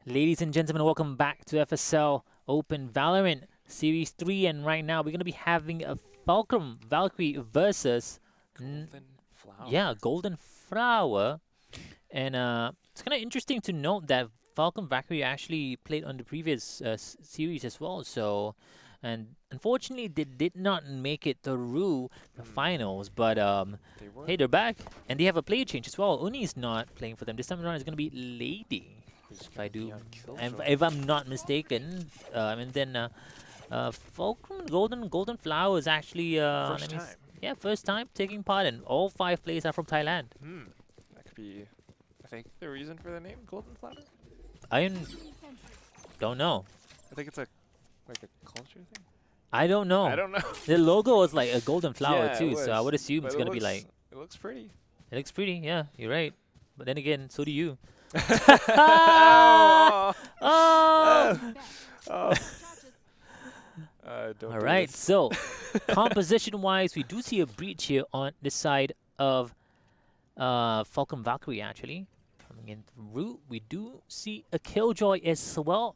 Ladies and gentlemen, welcome back to FSL Open Valorant Series 3, and right now we're going to be having a Fulcrum Valkyrie versus Golden flower. yeah, Golden Flower. And it's kind of interesting to note that Fulcrum Valkyrie actually played on the previous series as well. So, and unfortunately, they did not make it through the finals. But They were. hey, they're back, and they have a player change as well. Uni is not playing for them this time around. It's going to be Lady. Who's If gonna I be do, on if, Killjoy. if I'm not mistaken, and then Fulcrum Golden Flower is actually First time. yeah, first time taking part, and all 5 players are from Thailand. That could be, I think, the reason for the name Golden Flower. I don't know. I think it's like a culture thing. I don't know. I don't know. The logo was like a golden flower Yeah, it too, so I was. would assume But it's it gonna be looks- like. It looks pretty. It looks pretty, yeah. You're right. But then again, so do you. Oh, Oh! oh. Don't All do right, this. so composition-wise, we do see a breach here on the side of Fulcrum Valkyrie, actually. Coming in through, we do see a Killjoy as well,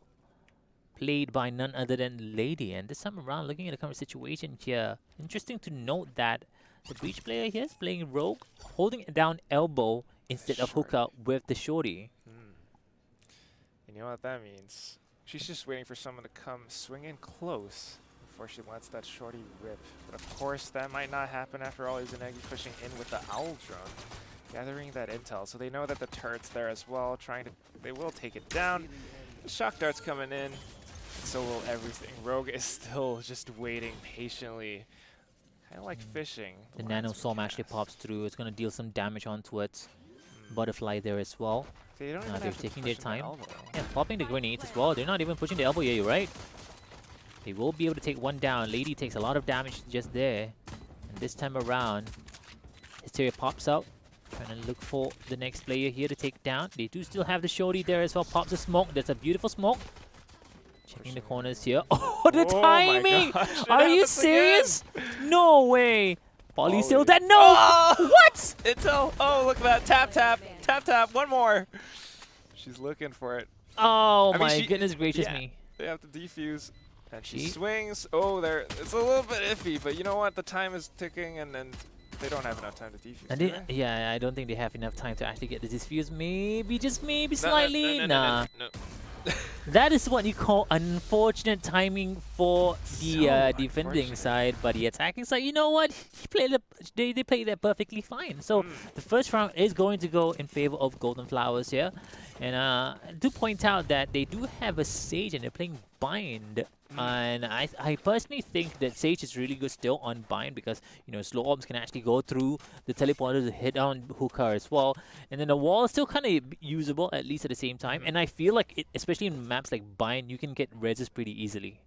played by none other than Lady. And this time around, looking at the current situation here, interesting to note that the breach player here is playing Rogue, holding it down elbow instead of hookup with the shorty. You know what that means? She's just waiting for someone to come swing in close before she lets that shorty rip. But of course, that might not happen after all. Izanagi pushing in with the owl drone, gathering that intel. So they know that the turret's there as well, they will take it down. Shock dart's coming in, so will everything. Rogue is still just waiting patiently, kind of like fishing. The lines Nano we Storm actually cast. pops through. It's going to deal some damage onto it. Butterfly there as well. They don't even they're have to taking their push in the time. elbow. Yeah, popping the grenades as well. They're not even pushing the elbow, yeah, you're right. They will be able to take one down. Lady takes a lot of damage just there. And this time around, Hysteria pops out. Trying to look for the next player here to take down. They do still have the shorty there as well. Pops the smoke. That's a beautiful smoke. Checking the corners here. Oh, the Oh my timing! gosh, it Are you happens serious? No way! Polly still Polly. dead. No! Oh! What? Intel! Oh, look at that. Tap, tap. Tap, tap. One more. She's looking for it. Oh I mean, my she- goodness gracious yeah. me. They have to defuse. And she She- swings. Oh, there. It's a little bit iffy, but you know what? The time is ticking, and then they don't have enough time to defuse. And do they, they? yeah, I don't think they have enough time to actually get the diffuse. Maybe, just maybe No, no, slightly. no, no, no, Nah. no, no. That is what you call unfortunate timing for the So defending unfortunate. side, but the attacking side, you know what? He played they played that perfectly fine. So the first round is going to go in favor of Golden Flowers here. And do point out that they do have a Sage and they're playing Bind. And I personally think that Sage is really good still on Bind because, you know, slow orbs can actually go through the teleporter to hit on Hookah as well. And then the wall is still kind of usable, at least at the same time. And I feel like, especially in maps like Bind, you can get reses pretty easily.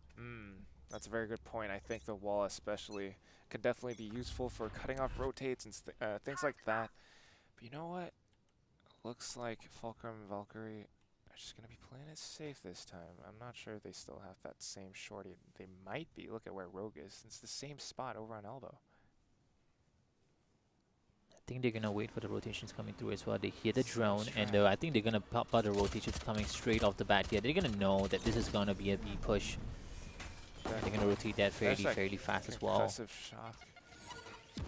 That's a very good point. I think the wall especially could definitely be useful for cutting off rotates and things like that. But you know what? Looks like Fulcrum and Valkyrie are just going to be playing it safe this time. I'm not sure if they still have that same shorty. They might be. Look at where Rogue is. It's the same spot over on elbow. I think they're going to wait for the rotations coming through as well. They hear the drone, and I think they're going to pop out the rotations coming straight off the bat here. They're going to know that this is going to be a B push. They're going to rotate that fairly fast as well. Impressive shot.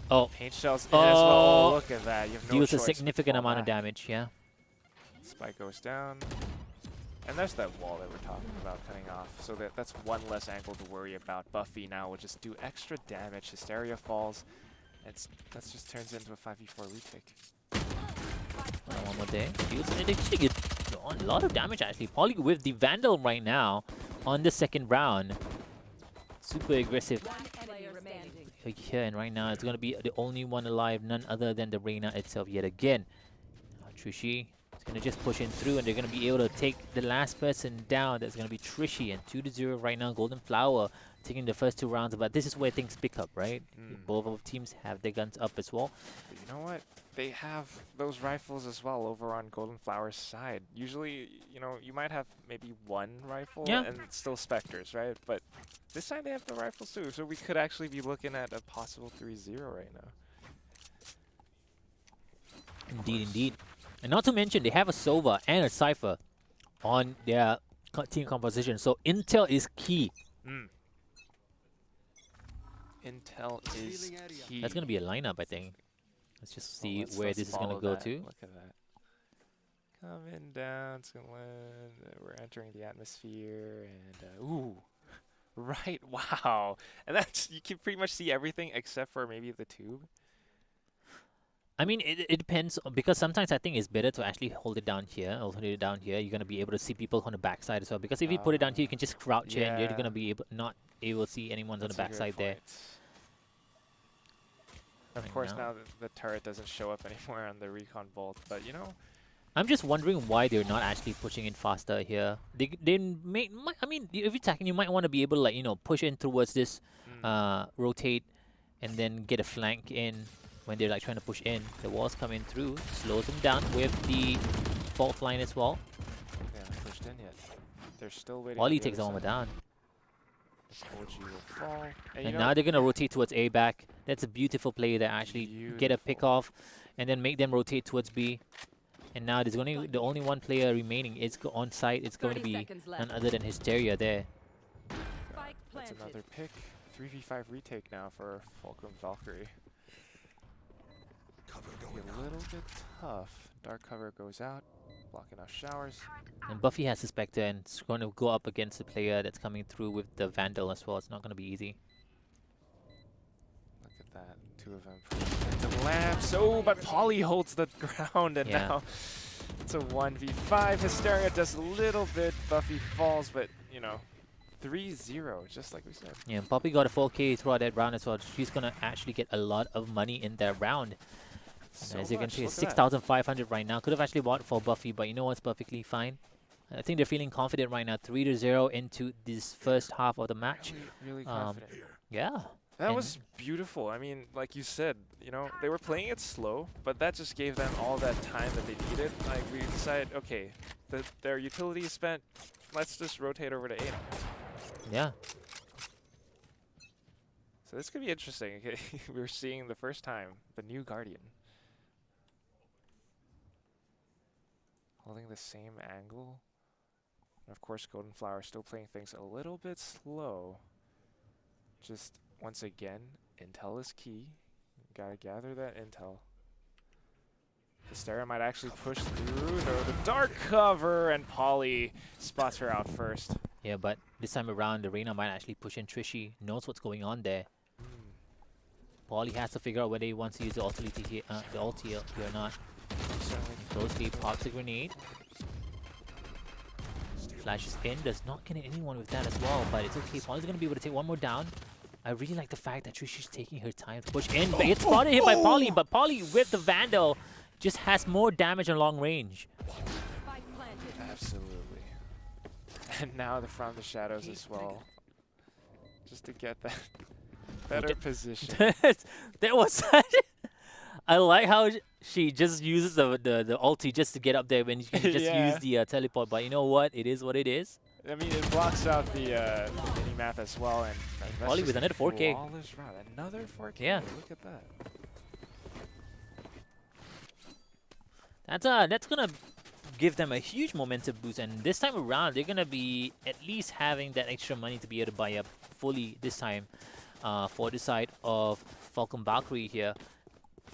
Oh, Paint shells in as well. Oh, Oh. look at that. You have no deals a choice but to significant fall amount of back. damage, yeah. Spike goes down. And there's that wall that we're talking about cutting off. So that's one less angle to worry about. Buffy now will just do extra damage. Hysteria falls. That just turns into a 5v4 retake. One more day. Deals, and they actually get a lot of damage actually. Polly with the Vandal right now on the second round. Super aggressive here, and right now it's going to be the only one alive, none other than the Reyna itself yet again. Trishy is going to just push in through, and they're going to be able to take the last person down. That's going to be Trishy, and 2-0 right now. Golden Flower taking the first 2 rounds, but this is where things pick up, right? Both of teams have their guns up as well. But you know what? They have those rifles as well over on Golden Flower's side. Usually, you know, you might have maybe one rifle Yeah. and still Spectres, right? But this time they have the rifles too, so we could actually be looking at a possible 3-0 right now. Indeed, indeed. And not to mention, they have a Sova and a Cypher on their team composition. So intel is key. Intel is key. That's gonna be a lineup, I think. Let's just see Let's where this is gonna follow go that. to. Look at that. Coming down to land. We're entering the atmosphere, and ooh, right! Wow, and that's you can pretty much see everything except for maybe the tube. I mean, it depends because sometimes I think it's better to actually hold it down here. Or hold it down here. You're gonna be able to see people on the backside as well. Because if you put it down here, you can just crouch here, and you're gonna be not able to see anyone on the backside there. Of course, now the turret doesn't show up anymore on the recon bolt, but you know. I'm just wondering why they're not actually pushing in faster here. They may, I mean, if you're attacking, you might want to be able to, like, you know, push in towards this, rotate, and then get a flank in when they're like trying to push in. The walls coming through, slows them down with the fault line as well. They haven't pushed in yet. They're still waiting. Wally takes the armor down. OG will fall. And now they're gonna rotate towards A back. That's a beautiful play that actually get a pick off, and then make them rotate towards B. And now there's only the only one player remaining is on site. It's going to be none other than Hysteria there. That's another pick. 3v5 retake now for Fulcrum Valkyrie. Be a little bit tough. Dark cover goes out, blocking off showers. And Buffy has a Spectre, and it's going to go up against the player that's coming through with the Vandal as well. It's not going to be easy. Look at that. Two of them. The lamps. Oh, but Polly holds the ground, and now it's a 1v5. Hysteria does a little bit. Buffy falls, but, you know, 3-0, just like we said. Yeah, and Poppy got a 4K throughout that round as well. She's going to actually get a lot of money in that round. So as you can see, 6,500 right now. Could have actually bought for Buffy, but you know what's perfectly fine. I think they're feeling confident right now. 3-0 into this first half of the match. Really confident. Yeah. That was beautiful. I mean, like you said, you know, they were playing it slow, but that just gave them all that time that they needed. Like, we decided, okay, their utility is spent. Let's just rotate over to A. Yeah. So this could be interesting. We're seeing the first time the new Guardian. Holding the same angle. And of course, Golden Flower still playing things a little bit slow. Just once again, intel is key. Gotta gather that intel. Hysteria might actually push through. No, the dark cover, and Polly spots her out first. Yeah, but this time around, the Reyna might actually push in. Trishy knows what's going on there. Polly has to figure out whether he wants to use the ulti here, or not. Closely pops a grenade. Flashes in, does not get anyone with that as well, but it's okay. Polly's gonna be able to take one more down. I really like the fact that Trishy's taking her time to push in, but it's spotted here by Polly, but Polly with the Vandal just has more damage on long range. Absolutely. And now from the shadows as well. Just to get that better position. That was such I like how she just uses the ulti just to get up there when you can just use the teleport. But you know what? It is what it is. I mean, it blocks out the mini map as well, and Polly with another 4K. Another 4K. Yeah. Look at that. That's gonna give them a huge momentum boost, and this time around they're gonna be at least having that extra money to be able to buy up fully this time for the side of Fulcrum Valkyrie here.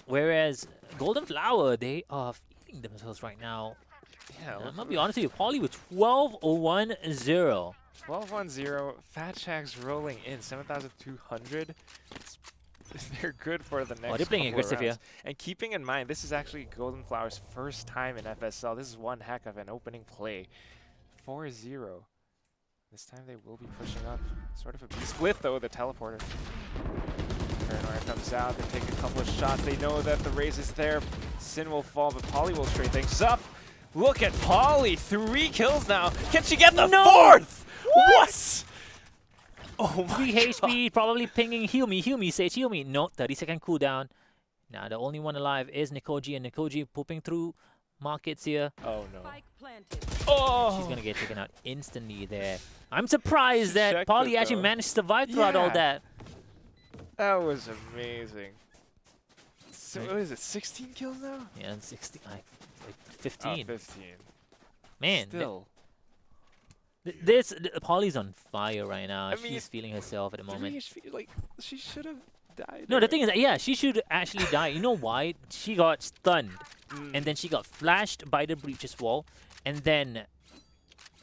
Whereas Golden Flower, they are feeling themselves right now. Yeah, I'm gonna be honest with you, Polly with 12-1-0. 12-1-0. Fat Shack's rolling in 7,200. They're good for the next. They're playing aggressive here. And keeping in mind, this is actually Golden Flower's first time in FSL. This is one heck of an opening play. 4-0. This time they will be pushing up. Sort of a split though. The teleporter. Paranoia comes out. They take a couple of shots. They know that the raise is there. Sin will fall, but Polly will straight things up. Look at Polly. 3 kills now. Can she get the 4th? What? Oh my 3 HP, probably pinging heal me, Sage, heal me. No, 30-second cooldown. Now the only one alive is Nikoji, and Nikoji pooping through markets here. Oh no. Oh! She's gonna get taken out instantly there. I'm surprised that Polly actually managed to survive throughout all that. That was amazing. So what is it, 16 kills now? Yeah, 16, like 15. Oh, 15. Man, still. Polly's on fire right now. I mean, She's feeling herself at the moment. like, she should have died. No, the thing is that, yeah, she should actually die. You know why? She got stunned, and then she got flashed by the breaches wall, and then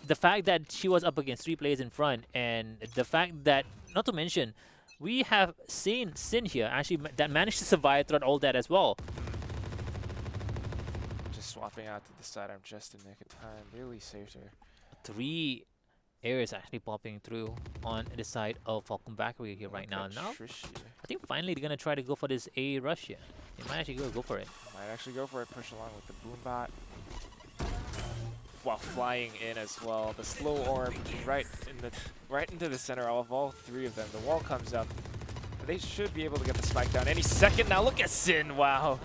the fact that she was up against 3 players in front, and the fact that, not to mention, we have seen Sin here actually that managed to survive throughout all that as well. Just swapping out to the side. I'm just in nick of time. Really saved her. 3 areas actually popping through on the side of Fulcrum Valkyrie here right now. Now, I think finally they're gonna try to go for this A rush here. They might actually go for it. Might actually go for it. Push along with the boom bot. While flying in as well. The slow orb right into the center of all 3 of them. The wall comes up. They should be able to get the spike down any second. Now look at Sin. Wow.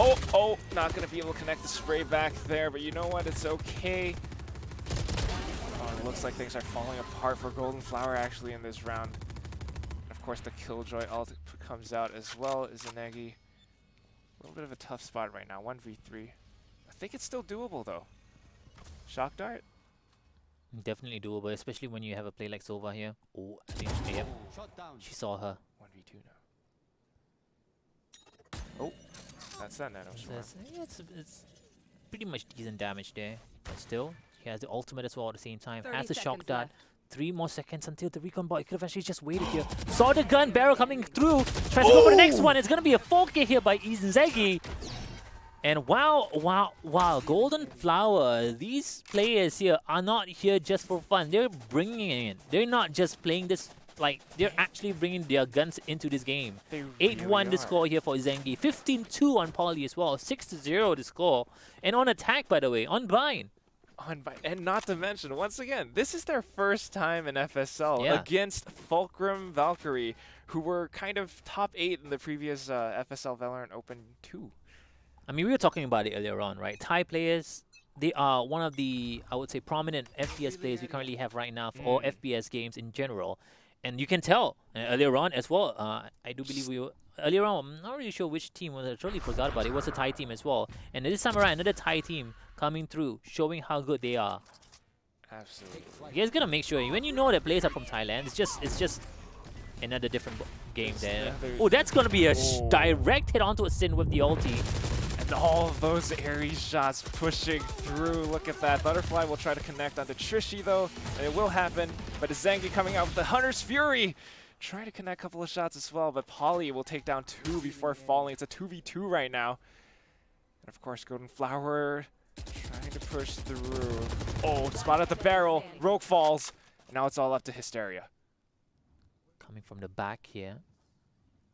Oh, not gonna be able to connect the spray back there, but you know what? It's okay. Oh, it looks like things are falling apart for Golden Flower actually in this round. And of course, the Killjoy ult comes out as well as Zanegi. A little bit of a tough spot right now. 1v3. I think it's still doable though. Shock dart? Definitely doable, especially when you have a play like Sova here. Oh, I think she saw her. 1v2 now. Oh, that's that nano swarm. Yeah, it's pretty much decent damage there, but still, he has the ultimate as well at the same time. Has the shock dart. 3 more seconds until the recon bot. He could have actually just waited here. Saw the gun barrel coming through. Tries to go for the next one. It's gonna be a 4K here by Zanegi. And wow, Golden Flower, these players here are not here just for fun. They're bringing it in. They're not just playing this, like, they're actually bringing their guns into this game. 8-1 the score here for Zengi. 15-2 on Poly as well. 6-0 the score. And on attack, by the way, on Bind. And not to mention, once again, this is their first time in FSL against Fulcrum Valkyrie, who were kind of top 8 in the previous FSL Valorant Open 2. I mean, we were talking about it earlier on, right? Thai players, they are one of the, I would say, prominent FPS players we currently have right now for all FPS games in general. And you can tell earlier on as well. I do believe we were, earlier on, I'm not really sure which team was. I totally forgot about it. It was a Thai team as well. And this time around, another Thai team coming through, showing how good they are. Absolutely. You guys gotta make sure, when you know that players are from Thailand, it's just another different game there. Oh, that's gonna be a direct hit onto a Sin with the ulti. And all of those airy shots pushing through. Look at that. Butterfly will try to connect onto Trishy though, and it will happen. But Zengi coming out with the Hunter's Fury. Trying to connect a couple of shots as well, but Polly will take down 2 before falling. It's a 2v2 right now. And of course, Golden Flower trying to push through. Oh, spot at the barrel. Rogue falls. And now it's all up to Hysteria. Coming from the back here.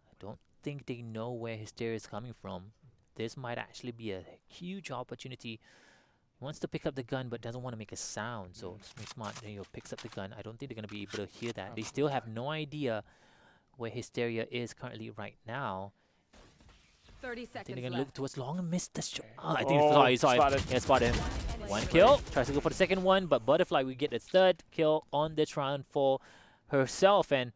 I don't think they know where Hysteria is coming from. This might actually be a huge opportunity. He wants to pick up the gun, but doesn't want to make a sound. So it's smart. He picks up the gun. I don't think they're going to be able to hear that. They still have no idea where Hysteria is currently right now. 30 seconds I think they're going to look towards long and miss the shot. Oh, I think he saw it. Yeah, spotted him. 1 kill. Tries to go for the second one, but Butterfly will get the 3rd kill on this round for herself. And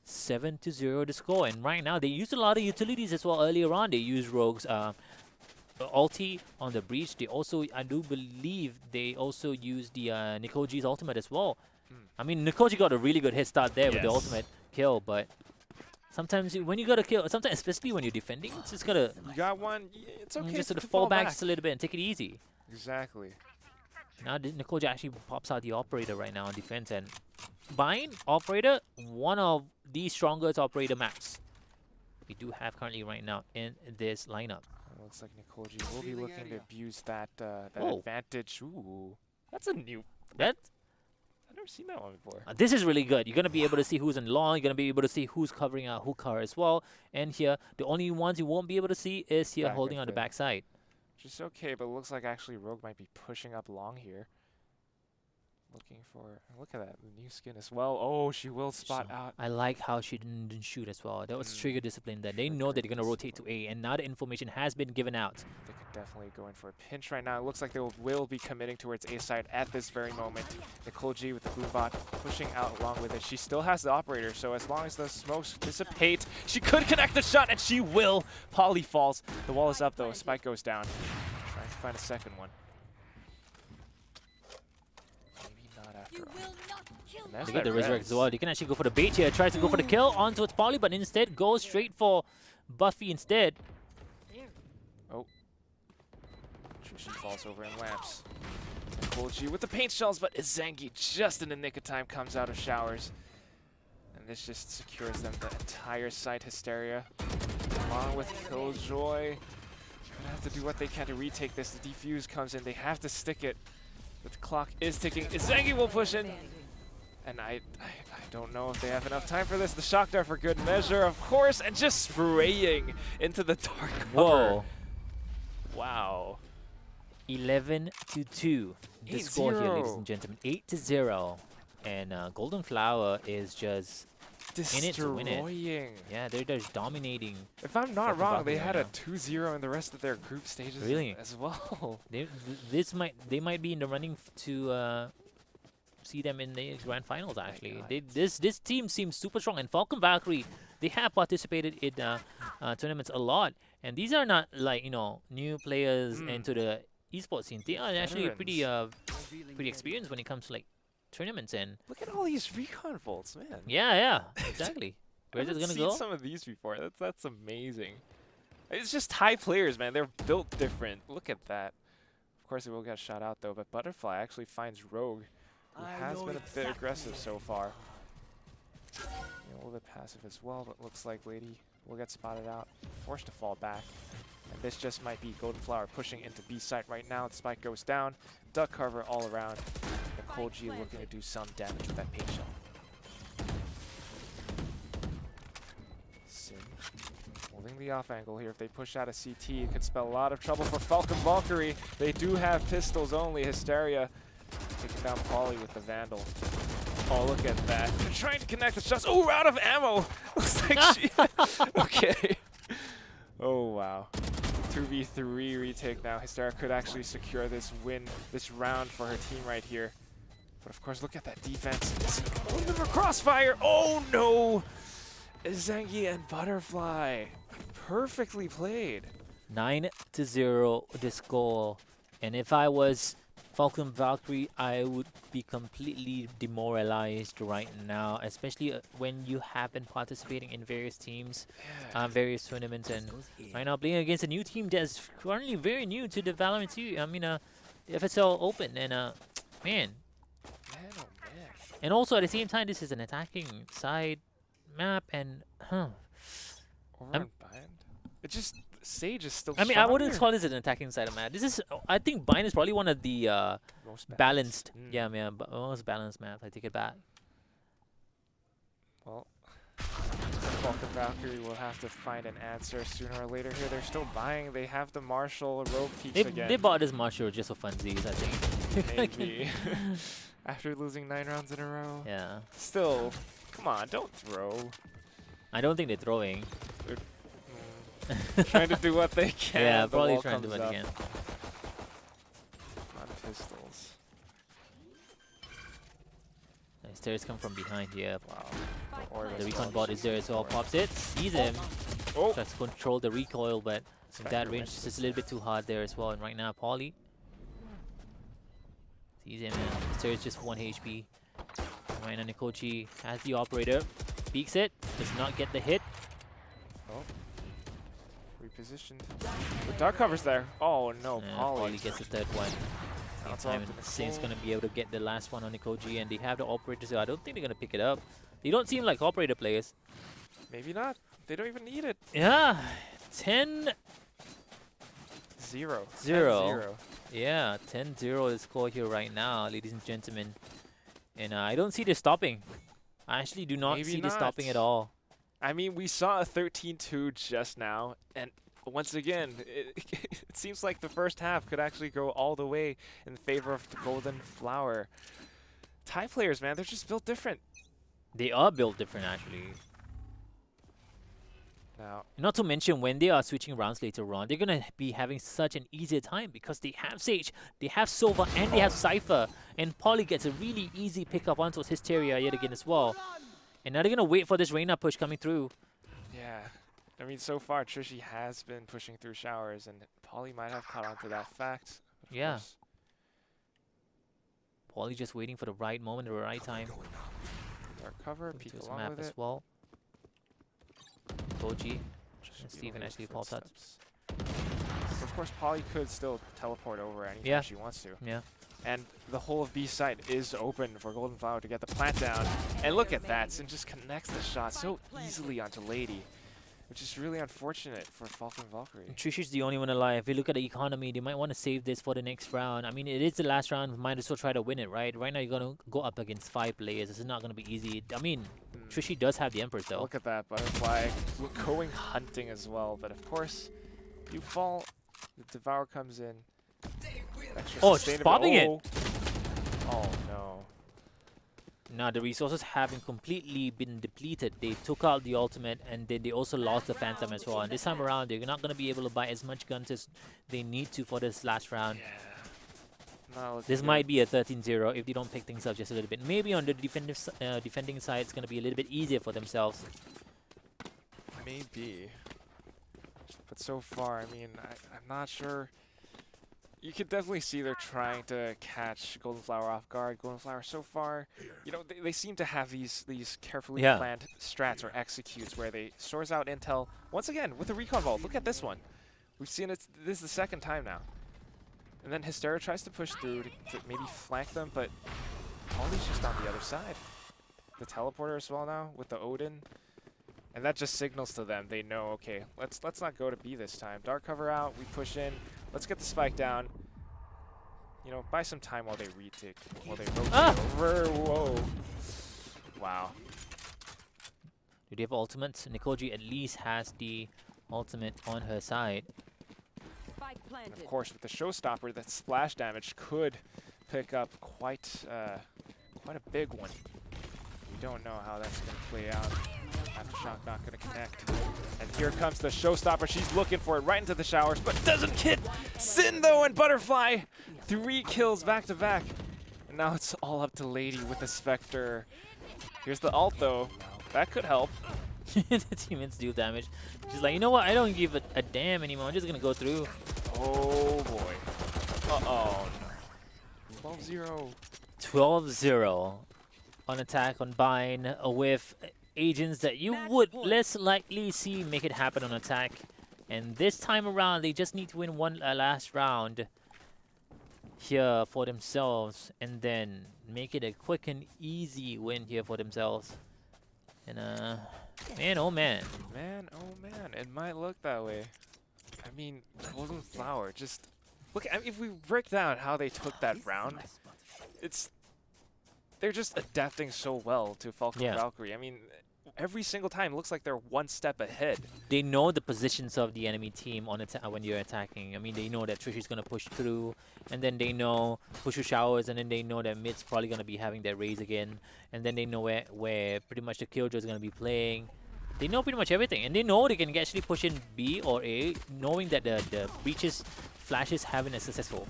7-0 the score. And right now, they used a lot of utilities as well earlier on. They used Rogue's ulti on the breach. They also, I do believe, they also used the Nikoji's ultimate as well. I mean, Nikoji got a really good hit start there with the ultimate kill, but sometimes when you got a kill, sometimes especially when you're defending, it's just gotta. You got one. It's okay. Just to fall back just a little bit and take it easy. Exactly. Now Nikoji actually pops out the operator right now on defense, and Bind operator, one of the strongest operator maps we do have currently right now in this lineup. Looks like Nikoji will be looking to abuse that advantage. Ooh, that's a new. I've never seen that one before. This is really good. You're gonna be able to see who's in long. You're gonna be able to see who's covering a hookah as well. And here, the only ones you won't be able to see is here holding on the backside. Which is okay, but it looks like actually Rogue might be pushing up long here. Looking for, look at that, the new skin as well. Oh, she will spot out. I like how she didn't shoot as well. That was trigger discipline that they know that they're going to rotate to A, and now the information has been given out. They could definitely go in for a pinch right now. It looks like they will be committing towards A side at this very moment. Nikoji with the boom bot pushing out along with it. She still has the operator, so as long as the smokes dissipate, she could connect the shot, and she will. Polly falls. The wall is up though. Spike goes down. Trying to find a second one. And there's They get that the resurrect res. as well. They can actually go for the bait here. Tries to go for the kill onto its Poly, but instead goes straight for Buffy instead. Oh. Trishan falls over in lamps. Cold G with the paint shells, but Izangi just in the nick of time comes out of showers. And this just secures them the entire site. Hysteria, along with Killjoy. Gonna have to do what they can to retake this. The defuse comes in. They have to stick it. But the clock is ticking. Izangi will push in. And I don't know if they have enough time for this. The shock dart for good measure, of course, and just spraying into the dark cover. Whoa. Wow. 11-2. The score here, ladies and gentlemen. 8-0. And Golden Flower is just in it to win it. Destroying. Yeah, they're just dominating. If I'm not Fucking wrong, Valkyrie they had right a 2-0 in the rest of their group stages Really? as well. They might be in the running to see them in the grand finals. Actually, God. this team seems super strong. And Fulcrum Valkyrie, they have participated in tournaments a lot. And these are not like new players into the esports scene. They are actually pretty experienced when it comes to like tournaments. And Look at all these recon volts, man. yeah, exactly. Where's it I've gonna seen go? some of these before. That's amazing. It's just high players, man. They're built different. Look at that. Of course, it will get shot out though. But Butterfly actually finds Rogue, who has been a bit aggressive so far. A little bit passive as well, but looks like Lady will get spotted out, forced to fall back. And this just might be Golden Flower pushing into B site right now. The spike goes down. Duck cover all around. And Cold G looking to do some damage with that paint shell. Sin holding the off angle here. If they push out a CT, it could spell a lot of trouble for Falcon Valkyrie. They do have pistols only. Hysteria taking down Polly with the Vandal. Oh, look at that. They're trying to connect the shots. Oh, we're out of ammo. Looks like she... Okay. Oh, wow. 2v3 retake now. Hysteria could actually secure this win, this round for her team right here. But of course, look at that defense. It's a little bit of a crossfire. Oh, no. Izangi and Butterfly. Perfectly played. 9-0 the score. And if I was Falcon Valkyrie, I would be completely demoralized right now, especially when you have been participating in various teams, various tournaments, and right now playing against a new team that's currently very new to the VALORANT the FSL Open, and man. Man, oh man. And also at the same time, this is an attacking side map, and Over and Bind. It just Sage is still. I mean, I wouldn't call this an attacking side of map. This is, I think, Bind is probably one of the most balanced. Yeah, man, most balanced maps. I take it back. Well, Falcon Valkyrie will have to find an answer sooner or later here. They're still buying. They have the Marshall Rogue peaks again. They bought this Marshall just for funsies, I think. Maybe. After losing 9 rounds in a row. Yeah. Still, come on, don't throw. I don't think they're throwing. Trying to do what they can. Yeah, the probably wall trying to do comes what up. they can. On pistols. Nice, Terrace come from behind here. Wow. The recon bot is there as well. Pops it, sees him. Oh. Tries to control the recoil, but in that Spectre range wins it's just a little bit too hard there as well. And right now, Pauly sees him, and Terrace just 1 HP. Right now, Nikochi has the operator, peeks it, does not get the hit. Oh. Repositioned. The dark cover's there. Oh no, And Polly. Pauly gets the third one. Bounce Same off time, to the Sin's full. gonna be able to get the last one on Nikoji, and they have the operator, so I don't think they're gonna pick it up. They don't seem like operator players. Maybe not. They don't even need it. Yeah, 10-0. 0. 0. Yeah, 10-0 the score here right now, ladies and gentlemen. And I don't see this stopping. I actually do not Maybe see this not. stopping at all. I mean, we saw a 13-2 just now, and once again, it seems like the first half could actually go all the way in favor of the Golden Flower. Thai players, man, they're just built different. They are built different, actually. Now, Not to mention, when they are switching rounds later on, they're going to be having such an easier time because they have Sage, they have Sova, and they have Cypher. And Polly gets a really easy pickup onto his Hysteria yet again as well. And now they're going to wait for this Reyna push coming through. yeah. I mean, so far, Trishy has been pushing through showers, and Polly might have caught on to that fact. Of Yeah. course. Paulie just waiting for the right moment, the right time. Dark cover, peek Into his along map with as it. well. Toji. Just And be Steven aware of actually pops out. footsteps. Of course, Polly could still teleport over anytime Yeah. she wants to. Yeah. And the whole of B side is open for Golden Flower to get the plant down. And look at that, Sin just connects the shot so easily onto Lady, which is really unfortunate for Falcon Valkyrie. Trishy's the only one alive. If you look at the economy, they might want to save this for the next round. I mean, it is the last round. Might as well try to win it, right? Right now, you're going to go up against 5 players. This is not going to be easy. I mean, Trishy does have the Empress, though. Look at that butterfly going hunting as well. But of course, you fall, the Devour comes in. Extra Oh, she's popping it. Oh no. Now, the resources haven't completely been depleted. They took out the ultimate, and then they also lost the Phantom as well. And this time around, they're not going to be able to buy as much guns as they need to for this last round. Yeah. This might be a 13-0 if they don't pick things up just a little bit. Maybe on the defending side, it's going to be a little bit easier for themselves. Maybe. But so far, I mean, I'm not sure. You could definitely see they're trying to catch Golden Flower off guard. Golden Flower so far, you know, they seem to have these carefully planned strats or executes where they source out intel. Once again, with the recon vault, look at this one. We've seen it, this is the second time now. And then Hystera tries to push through to maybe flank them, but Polly's just on the other side. The teleporter as well now with the Odin. And that just signals to them, they know, okay, let's not go to B this time. Dark cover out, we push in, let's get the spike down. You know, buy some time while they retake, while they rotate over. Whoa. Wow. Do they have ultimates? Nikoji at least has the ultimate on her side. And of course, with the showstopper, that splash damage could pick up quite a big one. We don't know how that's going to play out. Aftershock not going to connect. And here comes the showstopper. She's looking for it right into the showers, but doesn't hit. Sin, though, and Butterfly. 3 kills back to back. And now it's all up to Lady with the Spectre. Here's the ult, though. That could help. The teammates deal damage. She's like, you know what? I don't give a damn anymore. I'm just going to go through. Oh, boy. Uh-oh. 12-0. 12-0 on attack on Bind with agents that you would less likely see make it happen on attack. And this time around, they just need to win one last round here for themselves and then make it a quick and easy win here for themselves. And man, oh man. Man, oh man, it might look that way. I mean, Golden Flower, just look. I mean, if we break down how they took that round, they're just adapting so well to Falcon Valkyrie. I mean, every single time it looks like they're one step ahead. They know the positions of the enemy team on when you're attacking. I mean, they know that Trishy's going to push through, and then they know push through showers, and then they know that mid's probably going to be having their raise again, and then they know where pretty much the Killjoy is going to be playing. They know pretty much everything, and they know they can actually push in B or A, knowing that the breaches flashes haven't been successful.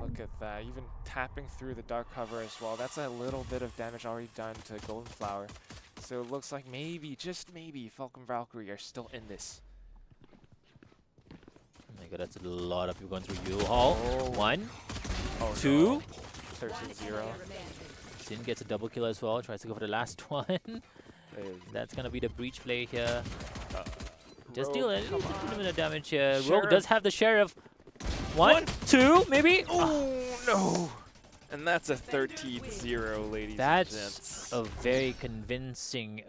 Look at that, even tapping through the dark cover as well. That's a little bit of damage already done to Golden Flower. So it looks like maybe, just maybe, Falcon Valkyrie are still in this. Oh my god, that's a lot of people going through U-Haul. Oh. 1, Oh, 2. No. 13-0. Sin gets a double kill as well, tries to go for the last one. That's going to be the breach play here. Just Rogue, deal a little bit of damage here. Sheriff. Rogue does have the Sheriff. 1, 2, maybe? Oh, no. And that's a 13-0, ladies and That's gents. a very convincing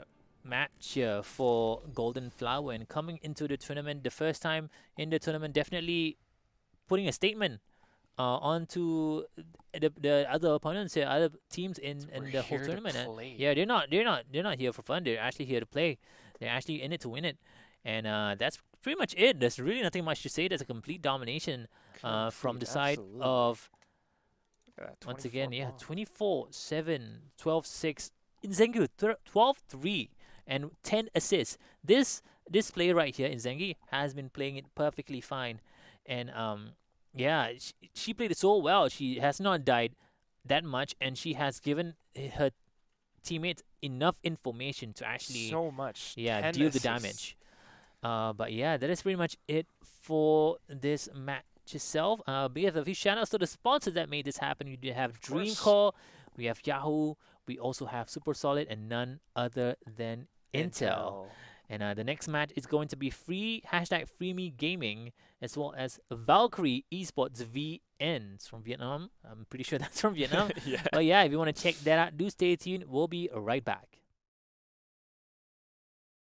match here for Golden Flower. And coming into the tournament, the first time in the tournament, definitely putting a statement onto the other opponents here, other teams in the whole tournament. Yeah, they're not here for fun. They're actually here to play. They're actually in it to win it. And that's pretty much it. There's really nothing much to say. There's a complete domination from the side of, once again, 24-7, 12-6. Inzengi 12-3 and 10 assists. This play right here, Inzengi, has been playing it perfectly fine. And yeah, she played it so well. She has not died that much, and she has given her teammates enough information to actually so much. deal the damage. But yeah, that is pretty much it for this yourself. We have a few shout outs to the sponsors that made this happen. You do have course. Dreamcall, we have Yahoo, we also have Super Solid, and none other than Intel. And the next match is going to be #FreeMeGaming, as well as Valkyrie Esports VN. It's from Vietnam. I'm pretty sure that's from Vietnam. Yeah. But yeah, if you want to check that out, do stay tuned. We'll be right back.